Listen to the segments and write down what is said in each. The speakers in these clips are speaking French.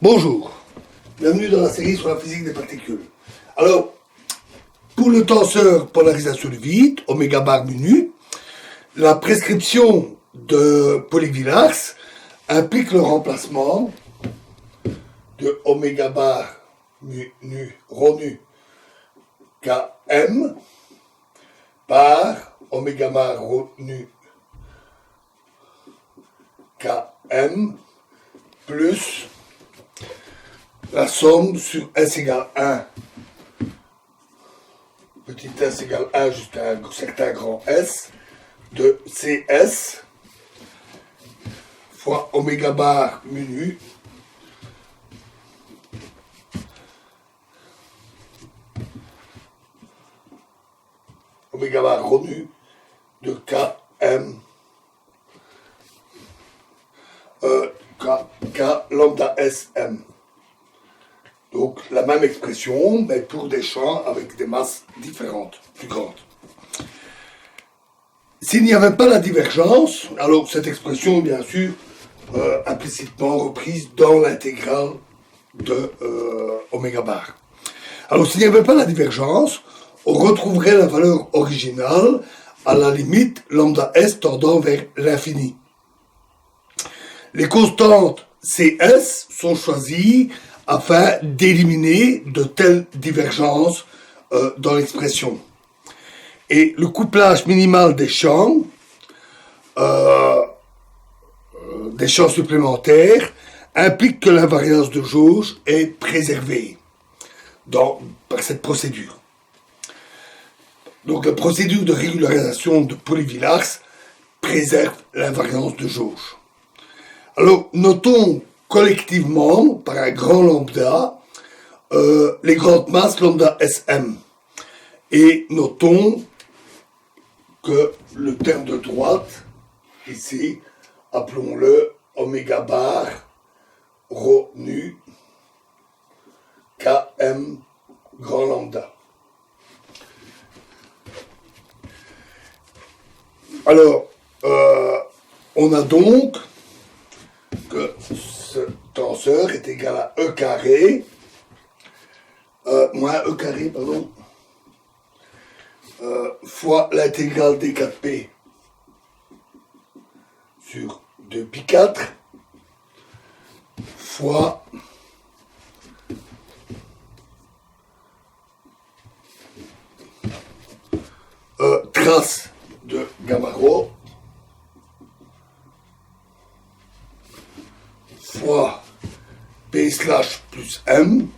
Bonjour, bienvenue dans la série sur la physique des particules. Alors, pour le tenseur polarisation du vide, oméga bar mu nu, la prescription de Pauli-Villars implique le remplacement de oméga bar mu nu rho nu km par oméga bar rho nu km plus la somme sur S égale 1, petit s égale 1 jusqu'à un certain grand S, de CS fois oméga bar mu nu oméga bar rho nu de Km K lambda SM. Donc la même expression, mais pour des champs avec des masses différentes, plus grandes. S'il n'y avait pas la divergence, alors cette expression est bien sûr implicitement reprise dans l'intégrale de oméga bar. Alors s'il n'y avait pas la divergence, on retrouverait la valeur originale à la limite lambda S tendant vers l'infini. Les constantes CS sont choisies afin d'éliminer de telles divergences dans l'expression. Et le couplage minimal des champs supplémentaires implique que l'invariance de jauge est préservée par cette procédure. Donc la procédure de régularisation de Pauli-Villars préserve l'invariance de jauge. Alors notons collectivement, par un grand lambda, les grandes masses lambda SM. Et notons que le terme de droite, ici, appelons-le oméga bar rho nu Km grand lambda. Alors, on a donc que ce tenseur est égal à E carré, moins E carré, pardon, fois l'intégrale d 4p sur 2pi4 fois trace de gamma rho fois P slash plus M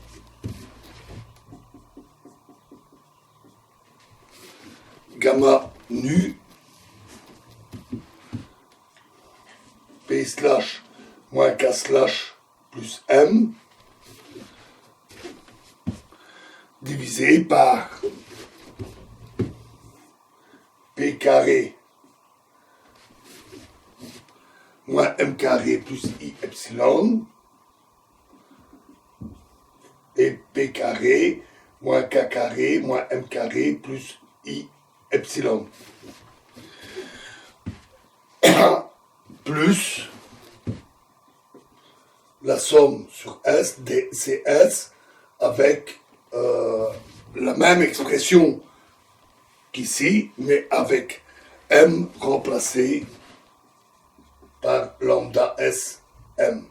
gamma nu P slash moins K slash plus M divisé par P carré moins M carré plus I epsilon et P carré moins K carré moins M carré plus I epsilon plus la somme sur S dCS avec la même expression qu'ici, mais avec M remplacé par lambda SM.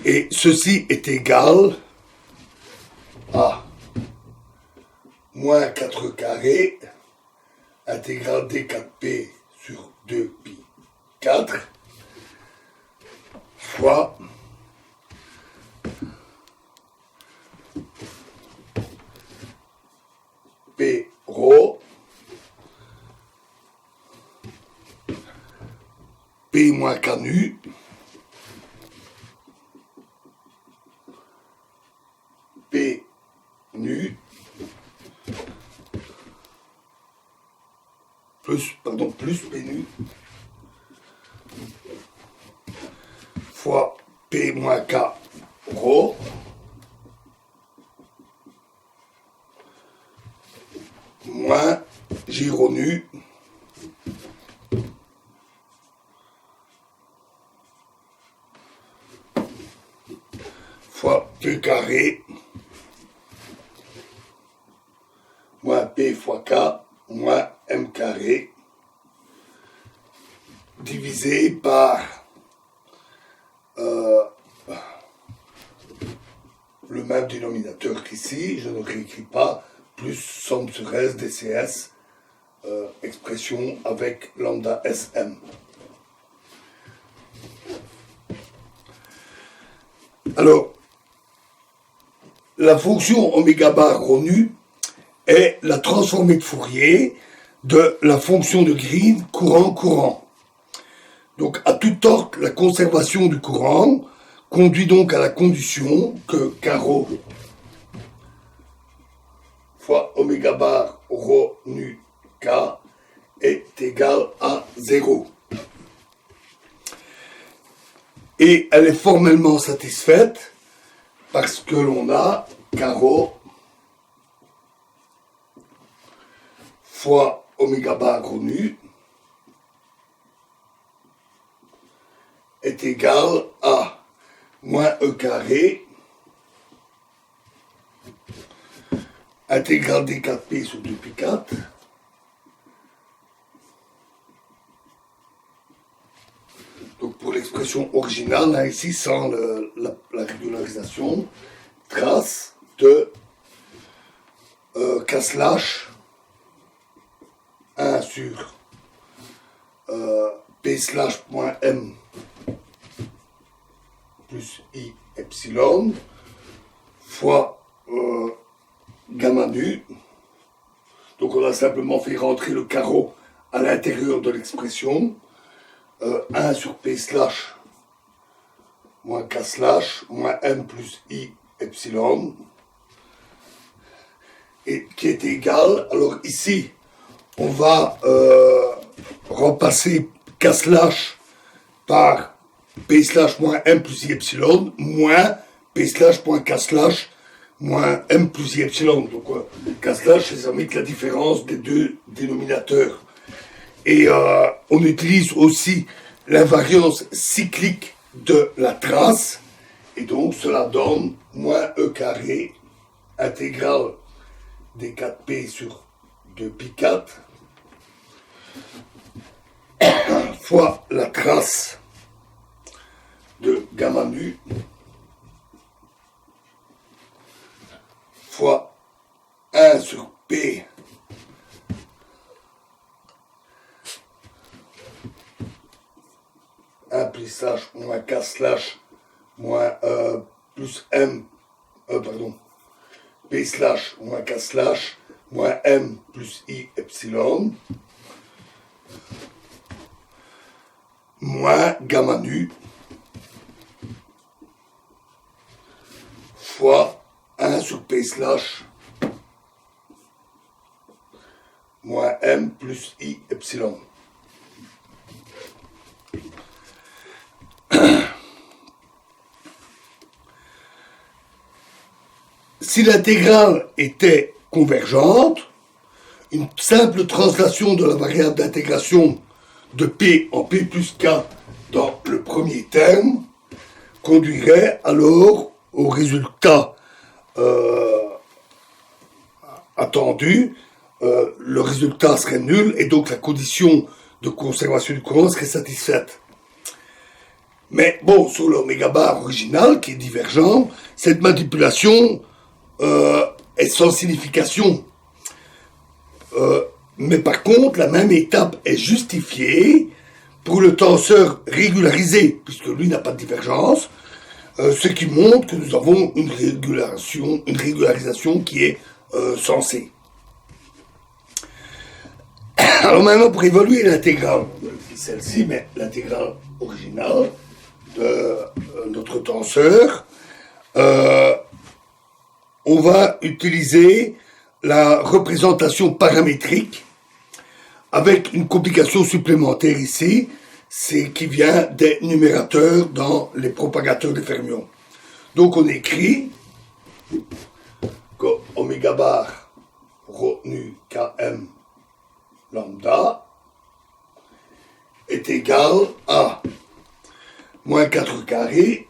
Et ceci est égal à moins 4 carré intégrale d4p sur 2pi4 fois p rho p moins k nu p nu plus p nu fois p moins k rho moins J rho nu E carré moins P fois K moins M carré divisé par le même dénominateur qu'ici, je ne réécris pas, plus somme sur S DCS, expression avec lambda SM. Alors, la fonction oméga bar rho nu est la transformée de Fourier de la fonction de Green courant-courant. Donc, à toute torque, la conservation du courant conduit donc à la condition que carreau fois oméga bar rho nu K est égal à 0. Et elle est formellement satisfaite parce que l'on a carreau fois oméga bar rho nu est égal à moins E carré intégrale des 4P sur 2P4 donc pour l'expression originale, là, ici sans la régularisation, trace de K slash 1 sur P slash point M plus I epsilon fois gamma nu. Donc on a simplement fait rentrer le carreau à l'intérieur de l'expression. 1 sur P slash moins K slash moins M plus I epsilon et qui est égal, alors ici on va remplacer K slash par P slash moins M plus I epsilon moins P slash point K slash moins M plus I epsilon. Donc K slash, ça met la différence des deux dénominateurs. Et on utilise aussi l'invariance cyclique de la trace. Et donc cela donne moins E carré intégrale des 4P sur 2Pi4 fois la trace de gamma nu fois 1 sur P plus slash moins K slash moins plus M P slash moins K slash moins M plus I epsilon moins gamma nu fois 1 sur P slash moins M plus I epsilon. Si l'intégrale était convergente, une simple translation de la variable d'intégration de P en P plus K dans le premier terme conduirait alors au résultat attendu. Le résultat serait nul et donc la condition de conservation du courant serait satisfaite. Mais bon, sur l'oméga bar original qui est divergent, cette manipulation est sans signification. Mais par contre, la même étape est justifiée pour le tenseur régularisé, puisque lui n'a pas de divergence, ce qui montre que nous avons une régularisation qui est sensée. Alors maintenant, pour évaluer l'intégrale, celle-ci, mais l'intégrale originale de notre tenseur, on va utiliser la représentation paramétrique avec une complication supplémentaire ici, c'est qui vient des numérateurs dans les propagateurs de fermions. Donc on écrit que oméga bar rho nu Km lambda est égal à moins 4 carré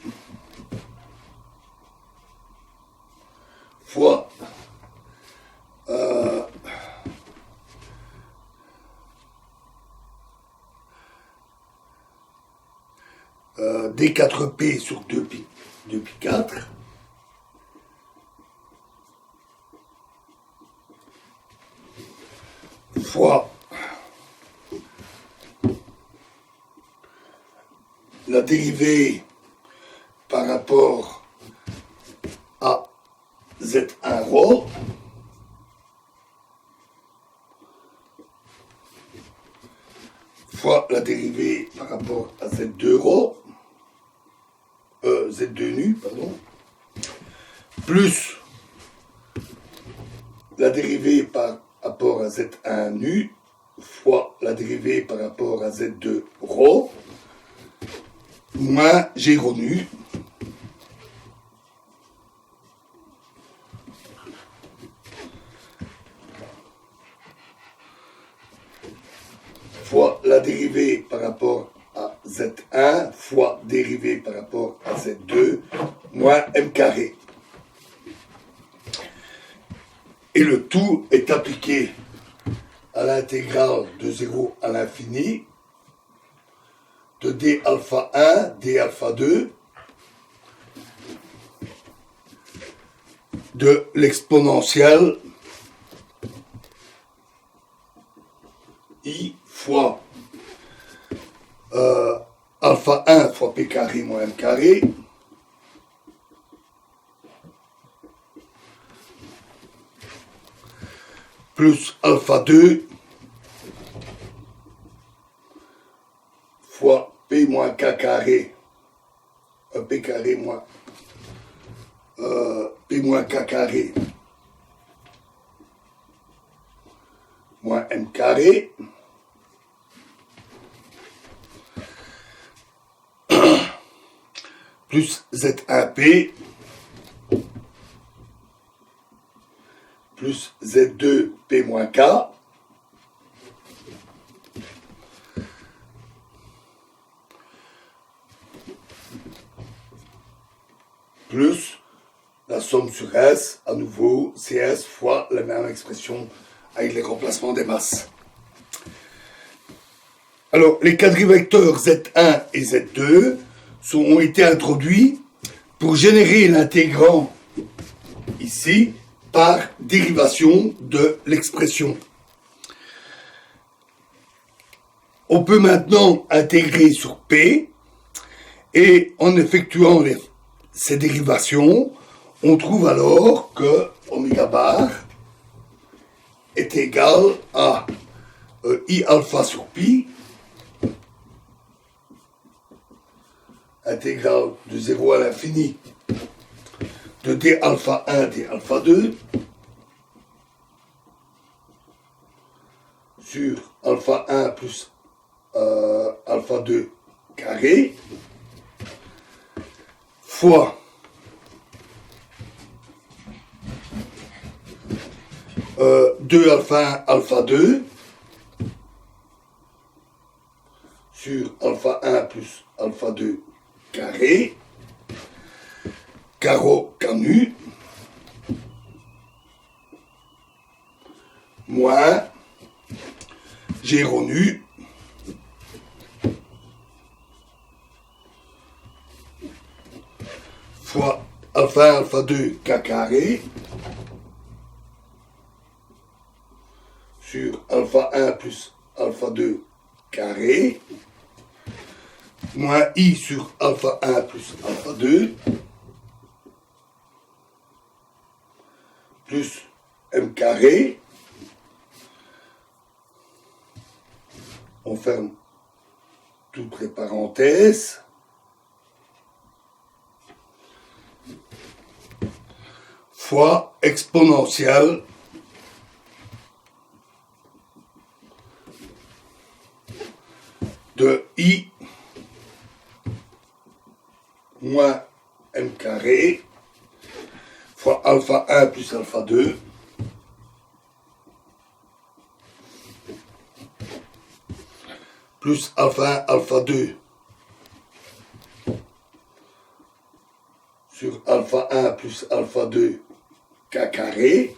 D4P sur 2pi4 fois la dérivée par rapport à Z1 rho fois la dérivée par rapport à Z2 rho, Z2 nu, pardon, plus la dérivée par rapport à Z1 nu fois la dérivée par rapport à Z2 rho moins G rho nu fois la dérivée par rapport à Z1 fois dérivée par rapport à Z2 moins M carré. Et le tout est appliqué à l'intégrale de 0 à l'infini de d alpha 1, d alpha 2 de l'exponentielle i fois alpha 1 fois p carré moins m carré plus alpha 2 fois p moins k carré, p carré moins p moins k carré moins m carré plus Z1P plus Z2P moins K plus la somme sur S, à nouveau CS fois la même expression avec les remplacements des masses. Alors, les quadrivecteurs Z1 et Z2 ont été introduits pour générer l'intégrand ici par dérivation de l'expression. On peut maintenant intégrer sur P et en effectuant ces dérivations, on trouve alors que oméga bar est égal à I alpha sur pi intégrale de 0 à l'infini de d alpha 1, d alpha 2 sur alpha 1 plus alpha 2 carré fois euh, 2 alpha 1, alpha 2 sur alpha 1 plus alpha 2 carré, carreau canu, moins G rho nu, fois alpha 1, alpha 2 k carré, sur alpha 1 plus alpha 2 carré, moins I sur alpha 1 plus alpha 2, plus M carré, on ferme toutes les parenthèses, fois exponentielle de I moins M carré fois alpha 1 plus alpha 2 plus alpha 1, alpha 2 sur alpha 1 plus alpha 2 k carré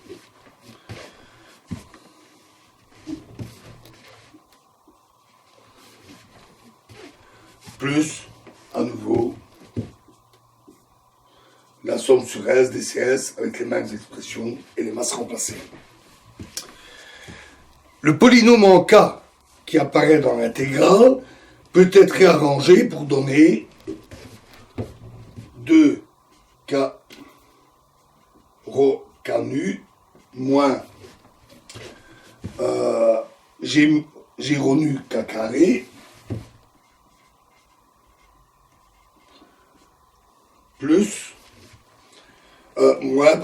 plus à nouveau la somme sur S des CS avec les mêmes expressions et les masses remplacées. Le polynôme en K qui apparaît dans l'intégrale peut être réarrangé pour donner 2K rho K nu moins G rho nu K carré plus moins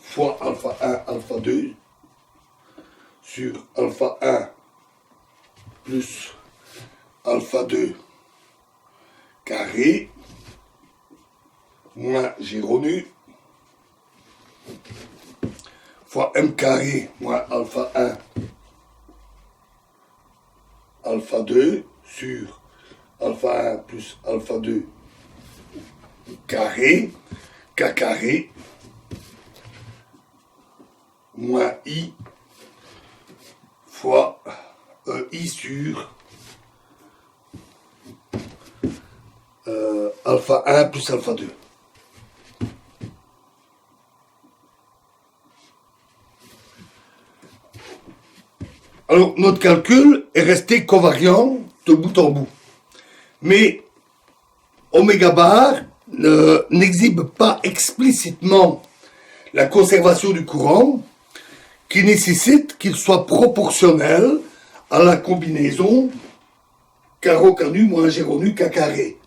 fois alpha 1 alpha 2 sur alpha 1 plus alpha 2 carré moins G rho nu fois M carré moins alpha 1 alpha 2 sur alpha 1 plus alpha 2 carré, K carré, moins I fois I sur alpha 1 plus alpha 2. Alors, notre calcul est resté covariant de bout en bout. Mais oméga bar n'exhibe pas explicitement la conservation du courant qui nécessite qu'il soit proportionnel à la combinaison K rho K nu moins G rho nu K carré.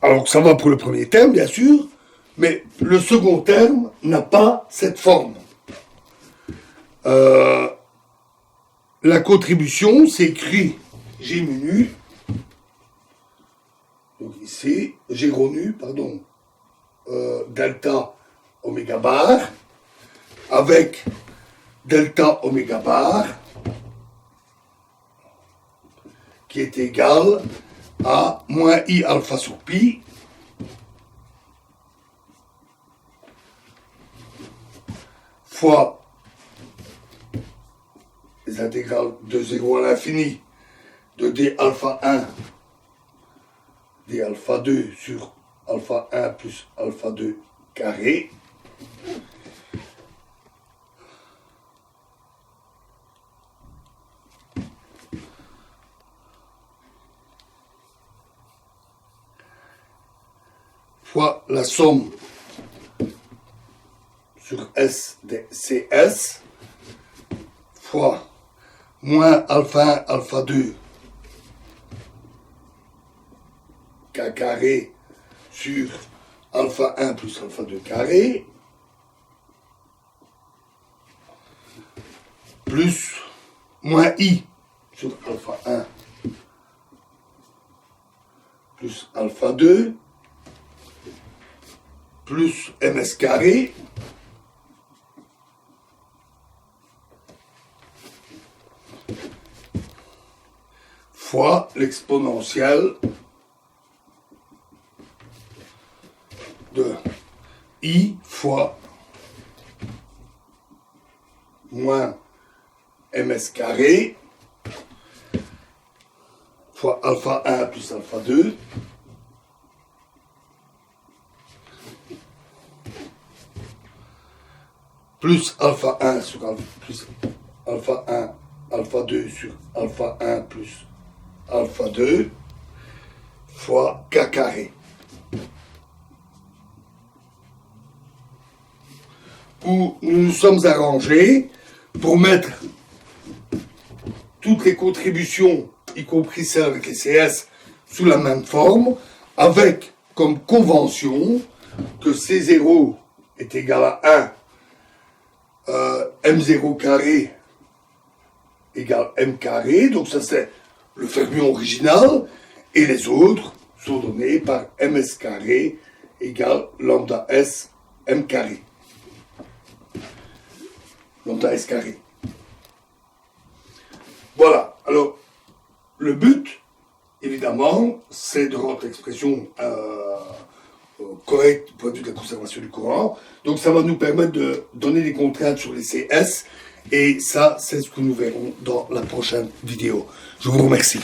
Alors, ça va pour le premier terme, bien sûr, mais le second terme n'a pas cette forme. La contribution s'écrit G mu nu, donc ici, G rho nu, pardon, delta oméga bar, avec delta oméga bar, qui est égal à moins I alpha sur pi, fois les intégrales de 0 à l'infini de d alpha 1 d alpha 2 sur alpha 1 plus alpha 2 carré fois la somme sur S des CS fois moins alpha 1, alpha 2, K carré sur alpha 1 plus alpha 2 carré, plus moins I sur alpha 1 plus alpha 2, plus ms carré, fois l'exponentielle de I fois moins ms carré fois alpha 1 plus alpha 2 plus alpha 1 sur alpha, plus alpha 1 alpha 2 sur alpha 1 plus alpha 2 fois K carré. Où nous nous sommes arrangés pour mettre toutes les contributions, y compris celles avec les CS, sous la même forme, avec comme convention que C0 est égal à 1, M0 carré égale M carré, donc ça c'est le fermion original, et les autres sont donnés par ms carré égale lambda s m carré. Lambda s carré. Voilà, alors le but, évidemment, c'est de rendre l'expression correcte du point de vue de la conservation du courant. Donc ça va nous permettre de donner des contraintes sur les CS Et ça, c'est ce que nous verrons dans la prochaine vidéo. Je vous remercie.